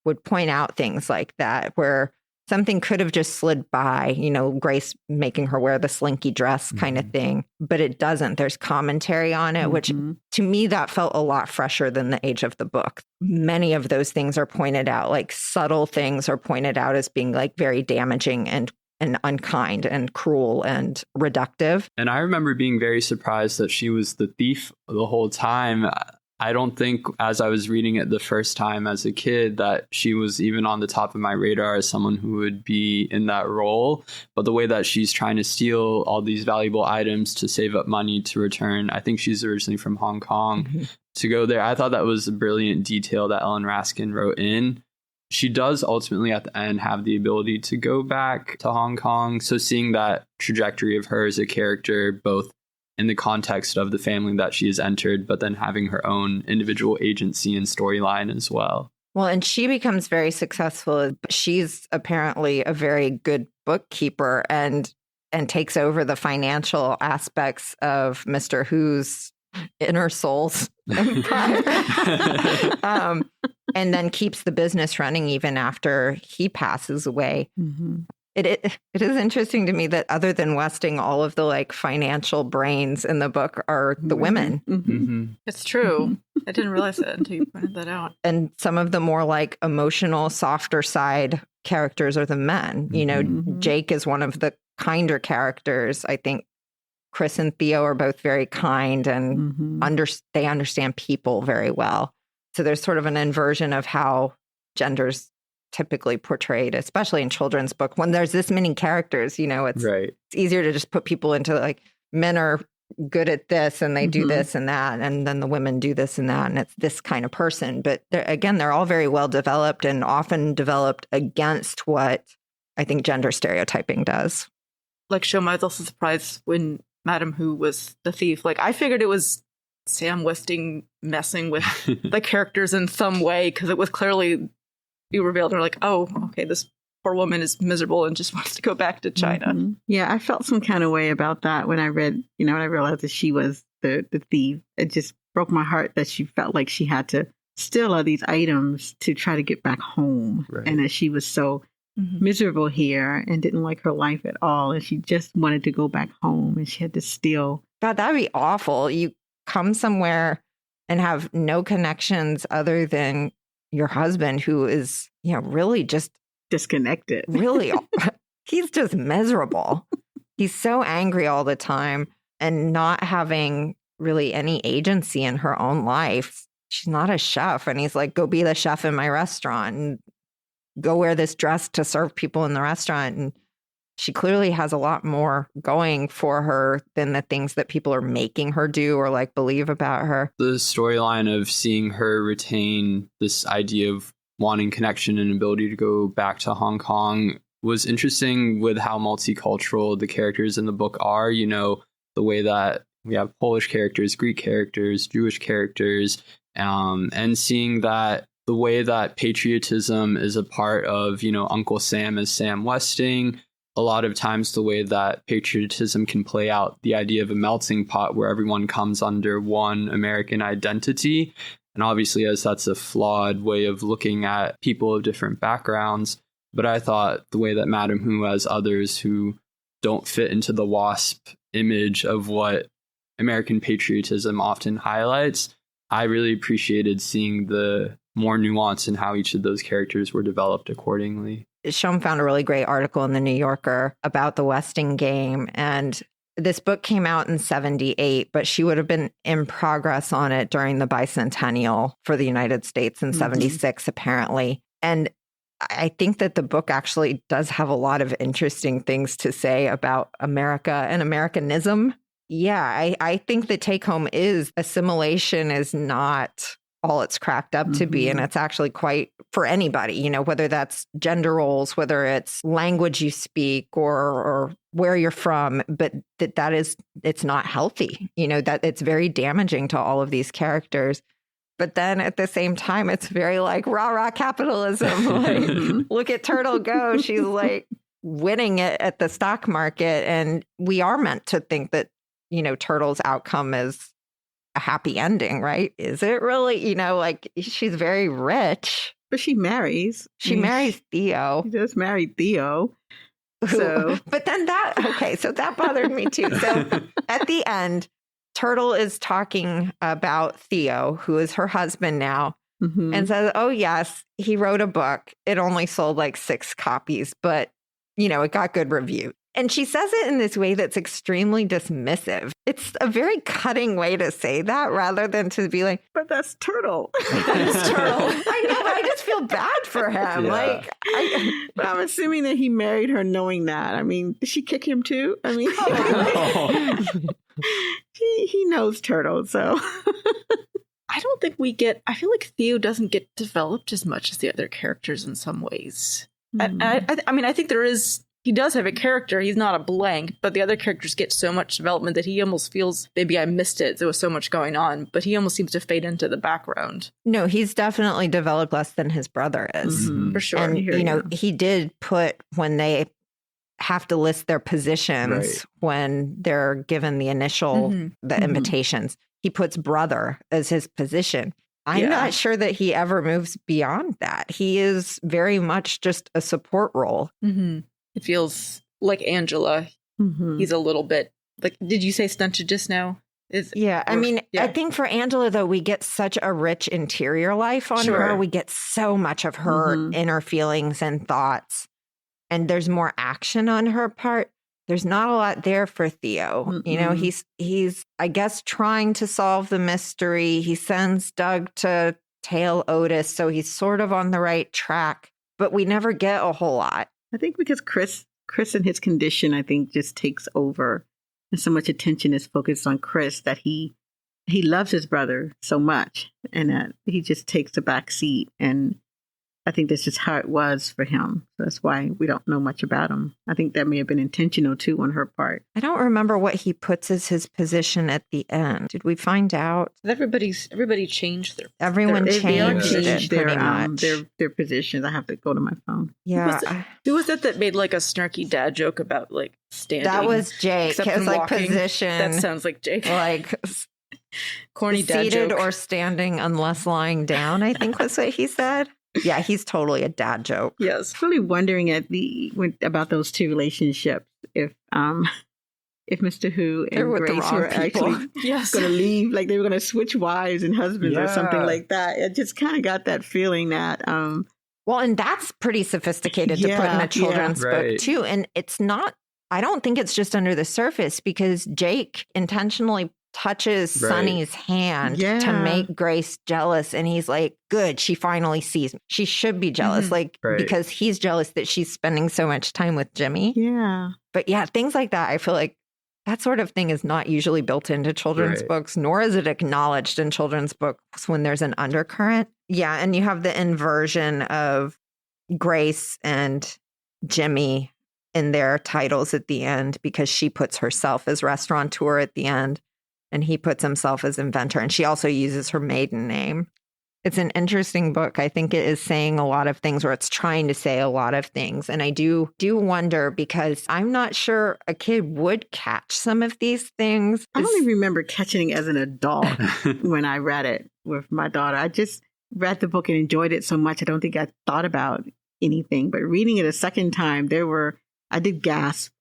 would point out things like that, where something could have just slid by, you know, Grace making her wear the slinky dress kind of thing, but it doesn't. There's commentary on it, which to me, that felt a lot fresher than the age of the book. Many of those things are pointed out, like subtle things are pointed out as being like very damaging and unkind and cruel and reductive. And I remember being very surprised that she was the thief the whole time. I don't think, as I was reading it the first time as a kid, that she was even on the top of my radar as someone who would be in that role. But the way that she's trying to steal all these valuable items to save up money to return, I think she's originally from Hong Kong, to go there. I thought that was a brilliant detail that Ellen Raskin wrote in. She does ultimately at the end have the ability to go back to Hong Kong. So seeing that trajectory of her as a character, both in the context of the family that she has entered, but then having her own individual agency and storyline as well. Well, and she becomes very successful. She's apparently a very good bookkeeper and takes over the financial aspects of Mr. Who's inner soul's empire. And then keeps the business running even after he passes away. It is interesting to me that other than Westing, all of the like financial brains in the book are the women. It's true. I didn't realize that until you pointed that out. And some of the more like emotional, softer side characters are the men. You know, Jake is one of the kinder characters. I think Chris and Theo are both very kind and they understand people very well. So there's sort of an inversion of how gender's typically portrayed, especially in children's book. When there's this many characters, you know, it's easier to just put people into like, men are good at this and they do this and that, and then the women do this and that, and it's this kind of person. But they're all very well developed and often developed against what I think gender stereotyping does. Like, Shoma, I was also surprised when Madam Who was the thief. Like, I figured it was Sam Westing messing with the characters in some way, because it was clearly, you revealed her like, oh, okay, this poor woman is miserable and just wants to go back to China. Yeah, I felt some kind of way about that when I read, when I realized that she was the thief. It just broke my heart that she felt like she had to steal all these items to try to get back home. And that she was so miserable here and didn't like her life at all. And she just wanted to go back home and she had to steal. God, that'd be awful. You come somewhere and have no connections other than your husband, who is, really just disconnected. Really, he's just miserable. He's so angry all the time. and not having really any agency in her own life. She's not a chef. And he's like, go be the chef in my restaurant and go wear this dress to serve people in the restaurant. And she clearly has a lot more going for her than the things that people are making her do or like believe about her. The storyline of seeing her retain this idea of wanting connection and ability to go back to Hong Kong was interesting with how multicultural the characters in the book are. You know, the way that we have Polish characters, Greek characters, Jewish characters, and seeing that the way that patriotism is a part of, you know, Uncle Sam as Sam Westing. A lot of times the way that patriotism can play out, the idea of a melting pot where everyone comes under one American identity. And obviously, as that's a flawed way of looking at people of different backgrounds. But I thought the way that Madam Who has others who don't fit into the WASP image of what American patriotism often highlights, I really appreciated seeing the more nuance in how each of those characters were developed accordingly. Shom found a really great article in the New Yorker about the Westing game. And this book came out in 1978, but she would have been in progress on it during the bicentennial for the United States in 1976, apparently. And I think that the book actually does have a lot of interesting things to say about America and Americanism. Yeah, I think the take home is assimilation is not all it's cracked up to be. And it's actually quite for anybody, you know, whether that's gender roles, whether it's language you speak or where you're from, but it's not healthy, you know, that it's very damaging to all of these characters. But then at the same time, it's very like rah-rah capitalism. Like, look at Turtle go. She's like winning it at the stock market. And we are meant to think that, you know, Turtle's outcome is a happy ending, right? Is it really? You know, like she's very rich. But she marries. She marries Theo. She just married Theo. So. But then so that bothered me too. So at the end, Turtle is talking about Theo, who is her husband now, and says, oh, yes, he wrote a book. It only sold like 6 copies, but, you know, it got good reviews. And she says it in this way that's extremely dismissive. It's a very cutting way to say that rather than to be like, but that's Turtle. That's Turtle. I know, but I just feel bad for him. Yeah. But I'm assuming that he married her knowing that. I mean, did she kick him too? I mean, he knows Turtle, so. I don't think I feel like Theo doesn't get developed as much as the other characters in some ways. I mean, I think he does have a character. He's not a blank, but the other characters get so much development that he almost feels, maybe I missed it. There was so much going on, but he almost seems to fade into the background. No, he's definitely developed less than his brother is. For sure. And, you know, he did put when they have to list their positions when they're given the initial, the invitations, he puts brother as his position. I'm not sure that he ever moves beyond that. He is very much just a support role. It feels like Angela. He's a little bit like, did you say stunted just now? I think for Angela, though, we get such a rich interior life on her. We get so much of her inner feelings and thoughts. And there's more action on her part. There's not a lot there for Theo. You know, he's, I guess, trying to solve the mystery. He sends Doug to tail Otis, so he's sort of on the right track. But we never get a whole lot. I think because Chris and his condition, I think, just takes over. And so much attention is focused on Chris that he loves his brother so much. And that he just takes the back seat. And I think that's just how it was for him. So that's why we don't know much about him. I think that may have been intentional, too, on her part. I don't remember what he puts as his position at the end. Did we find out? Everybody changed their... Everyone changed it pretty much. Their positions. I have to go to my phone. Yeah. Who was it that made like a snarky dad joke about like standing? That was Jake. His like position. That sounds like Jake. Like corny dad seated joke. Or standing unless lying down, I think was what he said. Yeah, he's totally a dad joke. Yes. Really wondering about those two relationships. If Mr. Who and Grace were actually going to leave, like they were going to switch wives and husbands or something like that. It just kind of got that feeling that. Well, and that's pretty sophisticated to put in a children's book too. And it's not I don't think it's just under the surface because Jake intentionally touches Sonny's hand to make Grace jealous. And he's like, good, she finally sees me. She should be jealous, because he's jealous that she's spending so much time with Jimmy. Yeah. But yeah, things like that, I feel like that sort of thing is not usually built into children's books, nor is it acknowledged in children's books when there's an undercurrent. Yeah, and you have the inversion of Grace and Jimmy in their titles at the end because she puts herself as restaurateur at the end and he puts himself as inventor. And she also uses her maiden name. It's an interesting book. I think it is saying a lot of things, or it's trying to say a lot of things. And I do wonder because I'm not sure a kid would catch some of these things. I don't even remember catching it as an adult when I read it with my daughter. I just read the book and enjoyed it so much. I don't think I thought about anything. But reading it a second time, I did gasp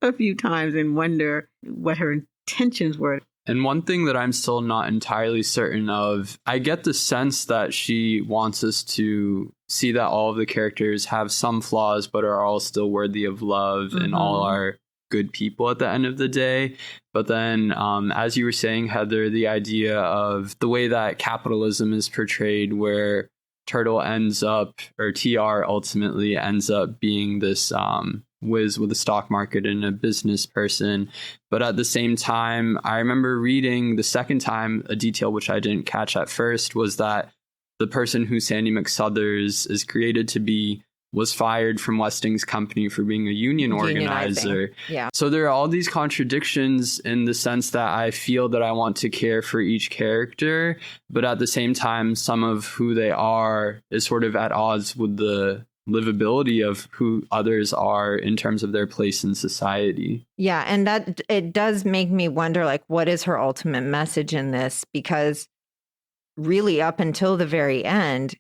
a few times and wonder what her intentions were. And one thing that I'm still not entirely certain of, I get the sense that she wants us to see that all of the characters have some flaws, but are all still worthy of love and all are good people at the end of the day. But then, as you were saying, Heather, the idea of the way that capitalism is portrayed, where Turtle ends up, or TR ultimately ends up being this whiz with the stock market and a business person. But at the same time, I remember reading the second time a detail which I didn't catch at first was that the person who Sandy McSuthers is created to be was fired from Westing's company for being a union organizer. Yeah. So there are all these contradictions in the sense that I feel that I want to care for each character, but at the same time, some of who they are is sort of at odds with the livability of who others are in terms of their place in society. Yeah, and that it does make me wonder, like, what is her ultimate message in this? Because really, up until the very end,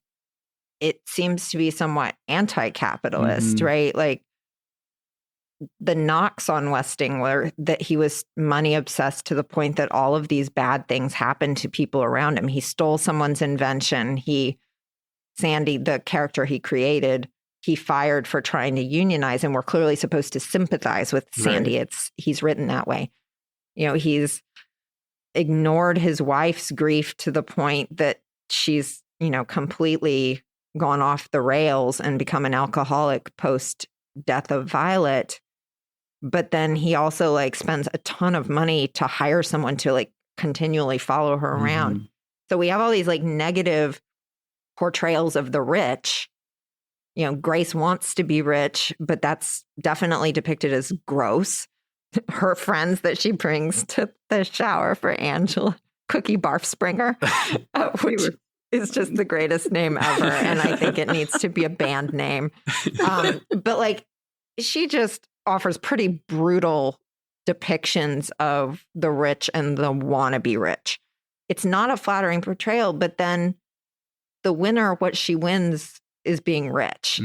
it seems to be somewhat anti-capitalist, right? Like the knocks on Westing were that he was money obsessed to the point that all of these bad things happened to people around him. He stole someone's invention. Sandy, the character he created, he fired for trying to unionize, and we're clearly supposed to sympathize with Sandy. He's written that way. You know, he's ignored his wife's grief to the point that she's, completely gone off the rails and become an alcoholic post death of Violet. But then he also spends a ton of money to hire someone to continually follow her around. So we have all these negative portrayals of the rich. Grace wants to be rich, but that's definitely depicted as gross. Her friends that she brings to the shower for Angela, Cookie Barf Springer, which is just the greatest name ever. And I think it needs to be a band name. But she just offers pretty brutal depictions of the rich and the wannabe rich. It's not a flattering portrayal, but then the winner, what she wins is being rich.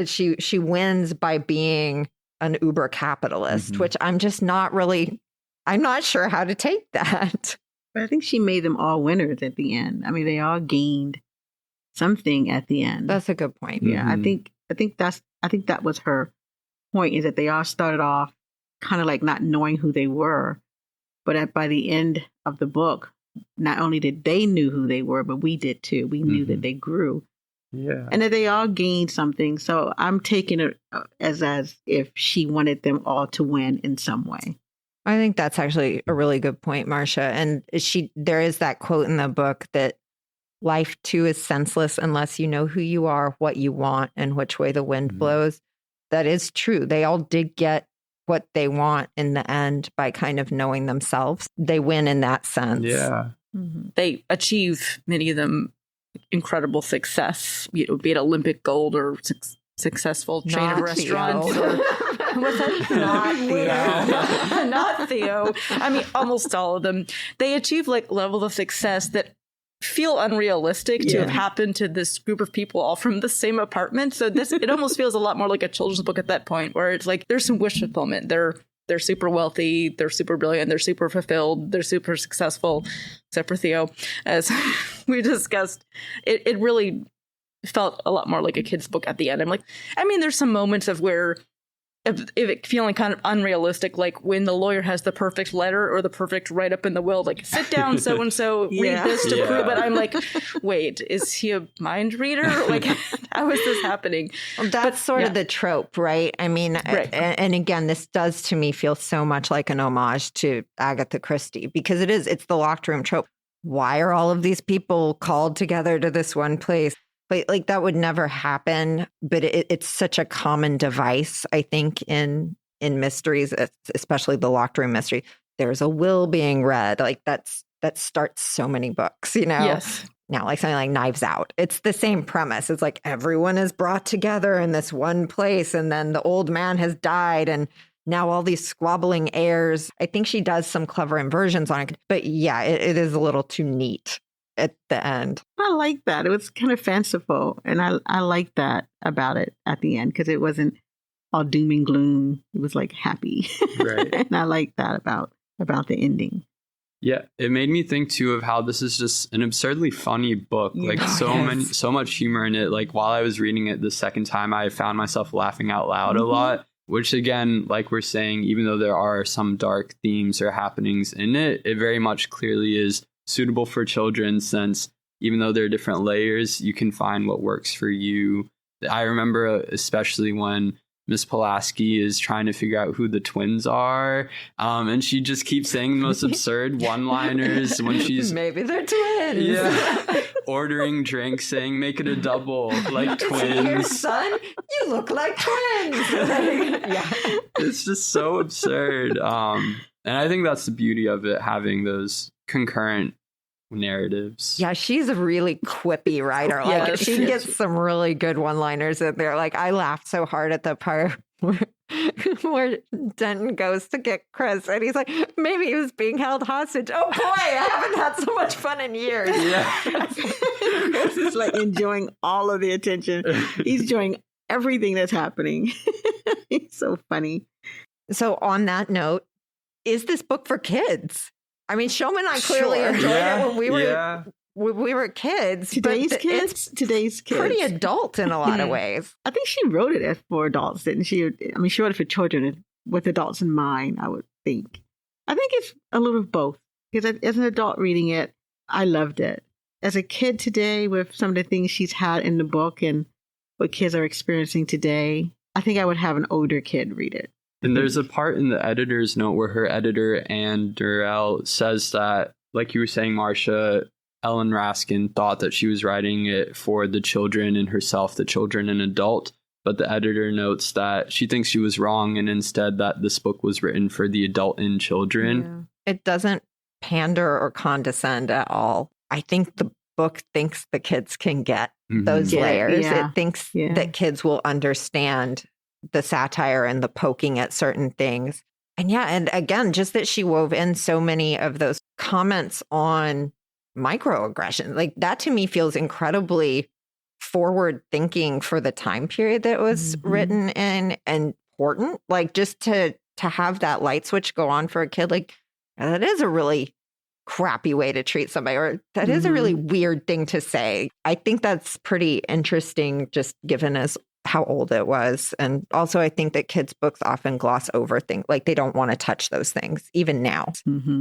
She wins by being an uber capitalist, which I'm not sure how to take that. But I think she made them all winners at the end. I mean, they all gained something at the end. That's a good point. Yeah, I think that was her point, is that they all started off kind of not knowing who they were, but by the end of the book, not only did they knew who they were, but we did too. We knew that they grew. Yeah. And that they all gained something. So I'm taking it as if she wanted them all to win in some way. I think that's actually a really good point, Marcia. And there is that quote in the book that life too is senseless unless you know who you are, what you want, and which way the wind blows. That is true. They all did get what they want in the end by kind of knowing themselves. They win in that sense. Yeah. They achieve, many of them, incredible success, be it Olympic gold or successful chain of restaurants. What's that? Not Theo. Not Theo. I mean, almost all of them. They achieve levels of success that feel unrealistic to have happened to this group of people all from the same apartment. So it almost feels a lot more like a children's book at that point, where it's there's some wish fulfillment. They're super wealthy, they're super brilliant, they're super fulfilled, they're super successful, except for Theo, as we discussed. It really felt a lot more like a kid's book at the end. There's some moments of where it feeling kind of unrealistic, like when the lawyer has the perfect letter or the perfect write-up in the will, like, sit down, so-and-so, read this to prove it. I'm like, wait, is he a mind reader? Like, how is this happening? Well, that's sort of the trope, right? I mean, and again, this does to me feel so much like an homage to Agatha Christie, because it's the locked room trope. Why are all of these people called together to this one place? But like that would never happen. But it's such a common device, I think, in mysteries, especially the locked room mystery. There's a will being read. Like that starts so many books, you know? Yes. Now, like something like Knives Out. It's the same premise. It's like everyone is brought together in this one place, and then the old man has died, and now all these squabbling heirs. I think she does some clever inversions on it. But yeah, it is a little too neat at the end. I like that. It was kind of fanciful. And I like that about it at the end, because it wasn't all doom and gloom. It was like happy. Right. And I like that about the ending. Yeah, it made me think too of how this is just an absurdly funny book. Like so much humor in it. Like while I was reading it the second time, I found myself laughing out loud a lot. Which again, like we're saying, even though there are some dark themes or happenings in it, it very much clearly is suitable for children, since even though there are different layers, you can find what works for you. I remember especially when Miss Pulaski is trying to figure out who the twins are, and she just keeps saying the most absurd one-liners when she's maybe they're twins. Yeah, ordering drinks, saying make it a double, like twins. Here, son, you look like twins. Yeah, it's just so absurd. And I think that's the beauty of it, having those concurrent narratives. Yeah, she's a really quippy writer. Like Yes. she gets some really good one-liners in there. Like I laughed so hard at the part where Denton goes to get Chris, and he's like, maybe he was being held hostage. Oh boy, I haven't had so much fun in years. Yeah. Chris is like enjoying all of the attention. He's enjoying everything that's happening. He's so funny. So on that note, is this book for kids? I mean, Shoma and I clearly enjoyed it when we were kids. Today's kids? Today's kids. Pretty adult in a lot of ways. I think she wrote it as for adults, didn't she? I mean, she wrote it for children with adults in mind, I would think. I think it's a little of both. Because as an adult reading it, I loved it. As a kid today, with some of the things she's had in the book and what kids are experiencing today, I think I would have an older kid read it. And there's a part in the editor's note where her editor, Anne Durrell, says that, like you were saying, Marcia, Ellen Raskin thought that she was writing it for the children and herself, the children and adult. But the editor notes that she thinks she was wrong, and instead that this book was written for the adult and children. Yeah. It doesn't pander or condescend at all. I think the book thinks the kids can get those layers. Yeah. It thinks that kids will understand the satire and the poking at certain things. And yeah, and again, just that she wove in so many of those comments on microaggression, like that to me feels incredibly forward thinking for the time period that was written in, and important. Like just to have that light switch go on for a kid, like that is a really crappy way to treat somebody, or that is a really weird thing to say. I think that's pretty interesting, just given as how old it was. And also I think that kids' books often gloss over things, like they don't want to touch those things even now.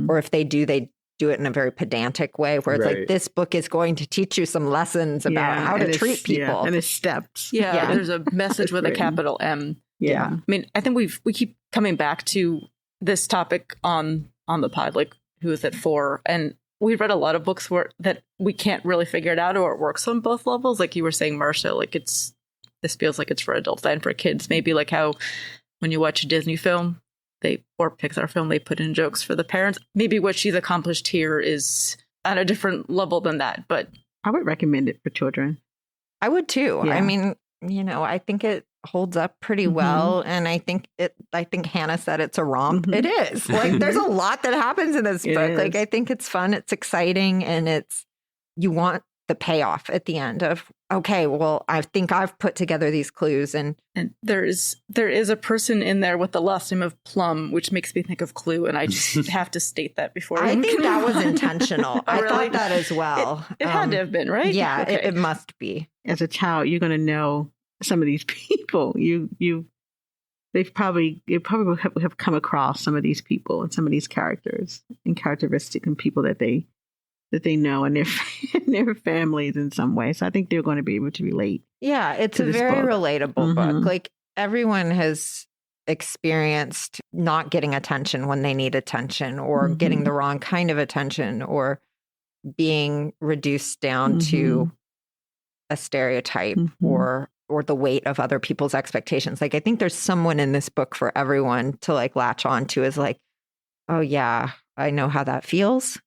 Or if they do it in a very pedantic way where it's like, this book is going to teach you some lessons about how to treat people. And its steps. Yeah, there's a message with a capital M. Yeah. I mean, I think we keep coming back to this topic on the pod, like who is it for? And we've read a lot of books that we can't really figure it out, or it works on both levels. Like you were saying, Marcia, like this feels like it's for adults and for kids. Maybe like how when you watch a Disney film, or Pixar film, they put in jokes for the parents. Maybe what she's accomplished here is at a different level than that. But I would recommend it for children. I would too. Yeah. I mean, I think it holds up pretty well. And I think Hannah said it's a romp. It is. Like there's a lot that happens in this book. Like I think it's fun, it's exciting, and you want the payoff at the end of, okay, well, I think I've put together these clues. And there is a person in there with the last name of Plum, which makes me think of Clue. And I just have to state that before. I think that was intentional. I thought that as well. It had to have been, right? Yeah, okay. it must be. As a child, you're going to know some of these people. You they probably have come across some of these people and some of these characters and characteristics and people that they know and their families in some way. So I think they're going to be able to relate. Yeah, it's a this very book. relatable book. Like everyone has experienced not getting attention when they need attention, or getting the wrong kind of attention, or being reduced down to a stereotype or the weight of other people's expectations. Like I think there's someone in this book for everyone to like latch on to, is like, oh yeah, I know how that feels.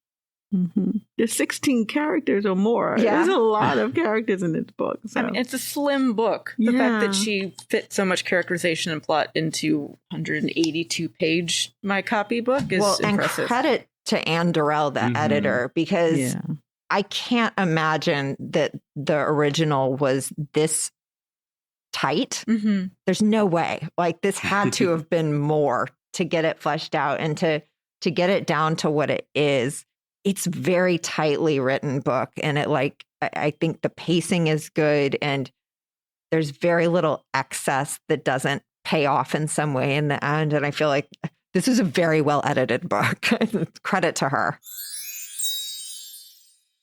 There's 16 characters or more. Yeah. There's a lot of characters in this book. So. I mean, it's a slim book. The fact that she fit so much characterization and plot into 182-page my copy book is impressive. And credit to Anne Durrell, the editor, because I can't imagine that the original was this tight. There's no way. Like this had to have been more to get it fleshed out and to get it down to what it is. It's very tightly written book, and it like I think the pacing is good, and there's very little excess that doesn't pay off in some way in the end. And I feel like this is a very well edited book. Credit to her.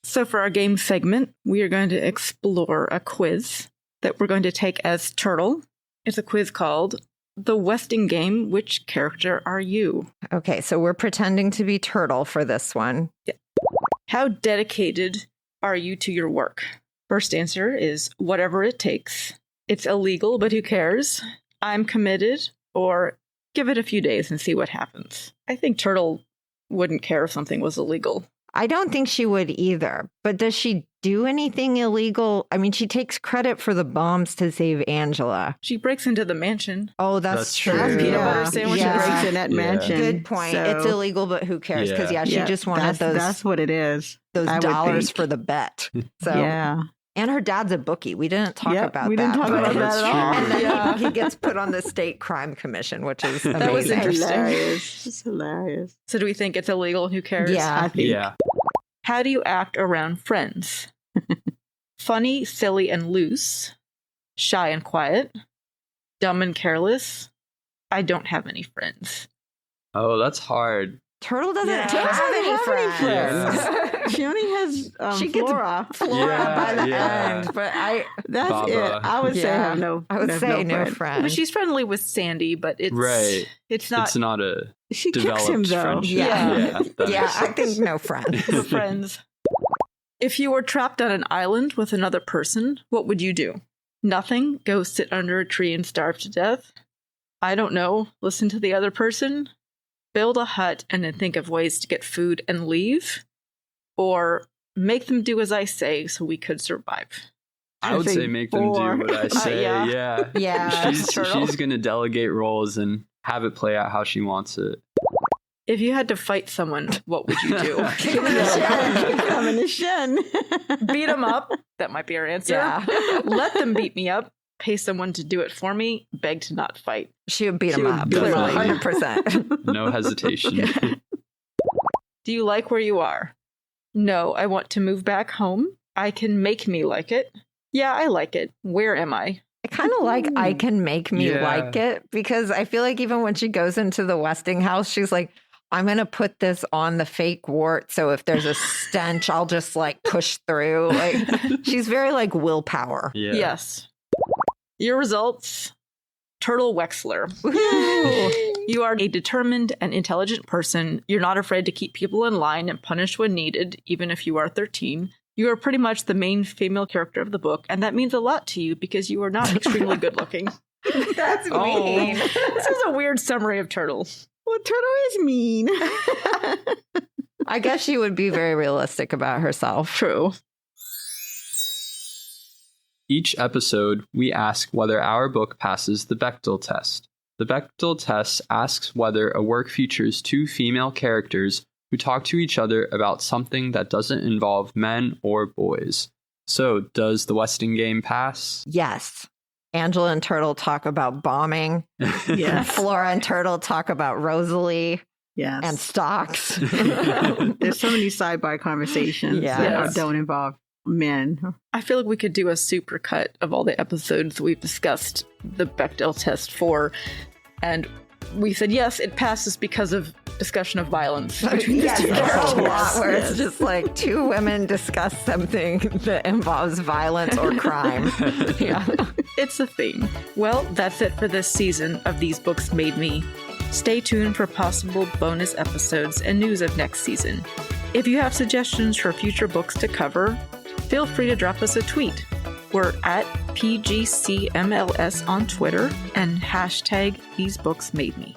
So for our game segment, we are going to explore a quiz that we're going to take as Turtle. It's a quiz called The Westing Game. Which character are you? Okay, so we're pretending to be Turtle for this one. Yeah. How dedicated are you to your work? First answer is whatever it takes. It's illegal, but who cares? I'm committed, or give it a few days and see what happens. I think Turtle wouldn't care if something was illegal. I don't think she would either. But does she do anything illegal? I mean, she takes credit for the bombs to save Angela. She breaks into the mansion. Oh, that's true. Has peanut butter sandwiches. Breaks in that mansion. Good point. So, it's illegal, but who cares? Because she just wanted That's what it is. those dollars for the bet. So and her dad's a bookie. We didn't talk about that. We didn't talk about that at all. And then he gets put on the state crime commission, which is amazing. That was interesting. Hilarious. It's hilarious. So do we think it's illegal? Who cares? Yeah. I think. Yeah. How do you act around friends? Funny, silly, and loose. Shy and quiet. Dumb and careless. I don't have any friends. Oh, that's hard. Turtle doesn't have Doesn't any friends. Yeah. She only has She gets Flora. by the end, but That's Baba. it. I would say have no. I would say no friend. friend. But she's friendly with Sandy, but it's it's not It's not a She kicks developed him though. friendship. Yeah. That Yeah, makes I think sense. no friends. for friends. If you were trapped on an island with another person, what would you do? Nothing? Go sit under a tree and starve to death? I don't know. Listen to the other person? Build a hut and then think of ways to get food and leave? Or make them do as I say so we could survive? I would say make them do what I say. yeah. Yeah, She's going to delegate roles and have it play out how she wants it. If you had to fight someone, what would you do? I'm in the shen. Beat them up. That might be our answer. Yeah. Let them beat me up. Pay someone to do it for me. Beg to not fight. She would beat him would up. beat him Clearly, up. 100%. No hesitation. Do you like where you are? No, I want to move back home. I can make me like it. Yeah, I like it. Where am I? I kind of like I can make me like it, because I feel like even when she goes into the Westing house, she's like, I'm going to put this on the fake wart. So if there's a stench, I'll just like push through. Like she's very like willpower. Yeah. Yes. Your results, Turtle Wexler. Woohoo! You are a determined and intelligent person. You're not afraid to keep people in line and punish when needed, even if you are 13. You are pretty much the main female character of the book, and that means a lot to you because you are not extremely good looking. That's Oh. mean. This is a weird summary of Turtle. Well, Turtle is mean. I guess she would be very realistic about herself. True. Each episode, we ask whether our book passes the Bechdel test. The Bechdel test asks whether a work features two female characters who talk to each other about something that doesn't involve men or boys. So, does the Westing game pass? Yes. Angela and Turtle talk about bombing. Yes. Flora and Turtle talk about Rosalie Yes. and stocks. There's so many sidebar conversations Yes. that don't involve men. I feel like we could do a super cut of all the episodes we've discussed the Bechdel test for And we said, yes, it passes because of discussion of violence between Yes, the two there's a characters. lot where it's just like two women discuss something that involves violence or crime. Yeah, it's a theme. Well, that's it for this season of These Books Made Me. Stay tuned for possible bonus episodes and news of next season. If you have suggestions for future books to cover, feel free to drop us a tweet. We're at PGCMLS on Twitter and hashtag These Books Made Me.